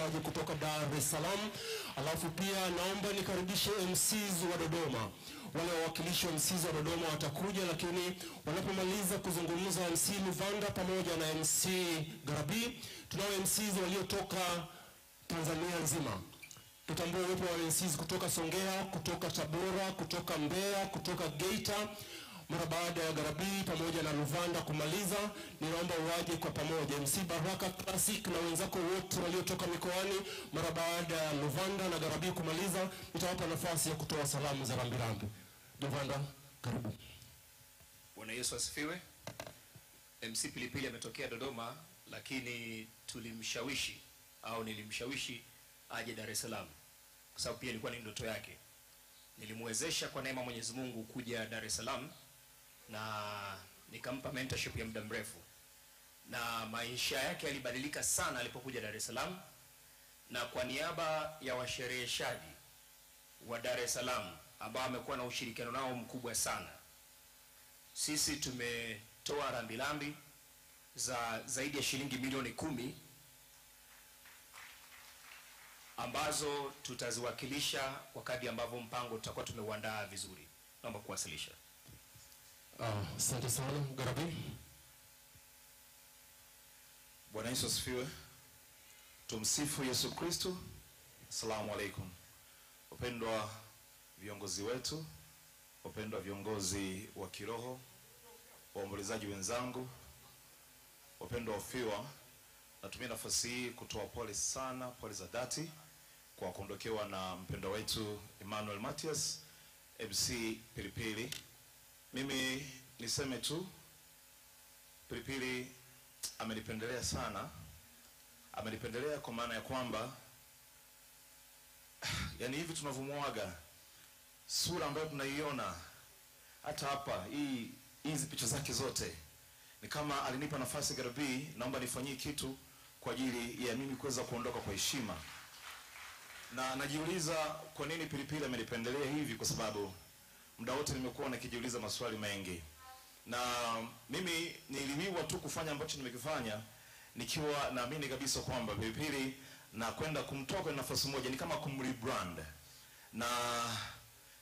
wawakilishaji kutoka Dar es Salaam. Alafu pia naomba nikaribishe MCs wa Dodoma. Wale wawakilishi wa MCs wa Dodoma watakuja, lakini wanapomaliza kuzungumza MC Luvanda pamoja na MC Garabi, tunao MCs waliotoka Tanzania nzima. Tutambue uwepo wa MCs kutoka Songea, kutoka Tabora, kutoka Mbeya, kutoka Geita. Mara baada ya Garabi pamoja na Luvanda kumaliza, ninaomba waje kwa pamoja MC Baraka Classic na wenzako wote waliotoka mikoani. Mara baada ya Luvanda na Garabi kumaliza, nitawapa nafasi ya kutoa salamu za rambirambi. Luvanda, karibu. Bwana Yesu asifiwe. MC Pilipili ametokea Dodoma, lakini tulimshawishi au nilimshawishi aje Dar es Salaam kwa sababu pia ilikuwa ni ndoto yake. Nilimwezesha kwa neema Mwenyezi Mungu kuja Dar es Salaam na nikampa mentorship ya muda mrefu, na maisha yake yalibadilika sana alipokuja Dar es Salaam. Na kwa niaba ya washereheshaji wa Dar es Salaam ambao amekuwa na ushirikiano nao mkubwa sana, sisi tumetoa rambirambi za zaidi ya shilingi milioni 10 ambazo tutaziwakilisha wakati ambavyo mpango tutakuwa tumeuandaa vizuri. Naomba kuwasilisha. Asante sana. Garabi. Bwana Yesu asifiwe. Tumsifu Yesu Kristo. Asalamu alaykum. Wapendwa viongozi wetu, wapendwa viongozi wa kiroho, waombolezaji wenzangu, wapendwa wafiwa, natumia nafasi hii kutoa pole sana, pole za dhati kwa kuondokewa na mpendwa wetu Emmanuel Matias, MC Pilipili. Mimi niseme tu, Pilipili amenipendelea sana. Amenipendelea kwa maana ya kwamba yani hivi tunavumwaga sura ambayo tunaiona hata hapa, hizi picha zake zote, ni kama alinipa nafasi Garabi, naomba nifanyie kitu kwa ajili ya mimi kuweza kuondoka kwa heshima. Na najiuliza kwa nini Pilipili amenipendelea hivi, kwa sababu muda wote nimekuwa nikijiuliza maswali mengi. Na mimi niliwiwa tu kufanya ambacho nimekifanya nikiwa naamini kabisa kwamba Pilipili na kwenda kumtoa kwenye nafasi moja ni kama kumrebrand, na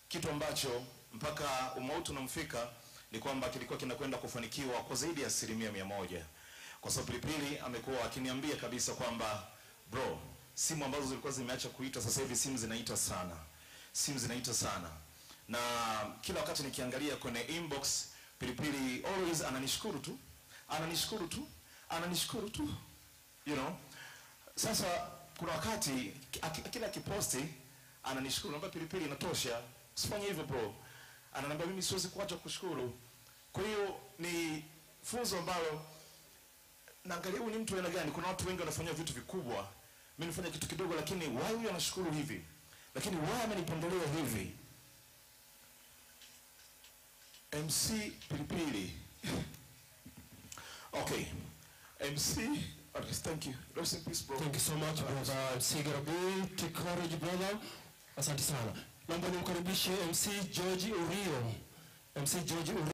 kitu ambacho mpaka umauti unamfika ni kwamba kilikuwa kinakwenda kufanikiwa kwa zaidi ya 100%. Kwa sababu Pilipili amekuwa akiniambia kabisa kwamba bro, simu ambazo zilikuwa zimeacha kuita sasa hivi simu zinaita sana. Simu zinaita sana. Na kila wakati nikiangalia kwenye inbox, Pilipili always ananishukuru tu. Ananishukuru tu. Ananishukuru tu. You know. Sasa kuna wakati kila kiposti ananishukuru. Naomba Pilipili inatosha. Usifanye hivyo bro. Ananiambia mimi siwezi kuacha kushukuru. Kwa hiyo ni funzo ambalo naangalia huyu ni mtu aina gani. Kuna watu wengi wanafanya vitu vikubwa. Mimi nifanya kitu kidogo, lakini why huyu anashukuru hivi? Lakini why amenipendelea hivi? MC Pilipili. Okay. MC, thank you. Rest in peace, bro. Thank you so much, brother MC Garabi. Take courage, brother. Asante sana. Naomba nimkaribishe MC George Urio. MC George Urio.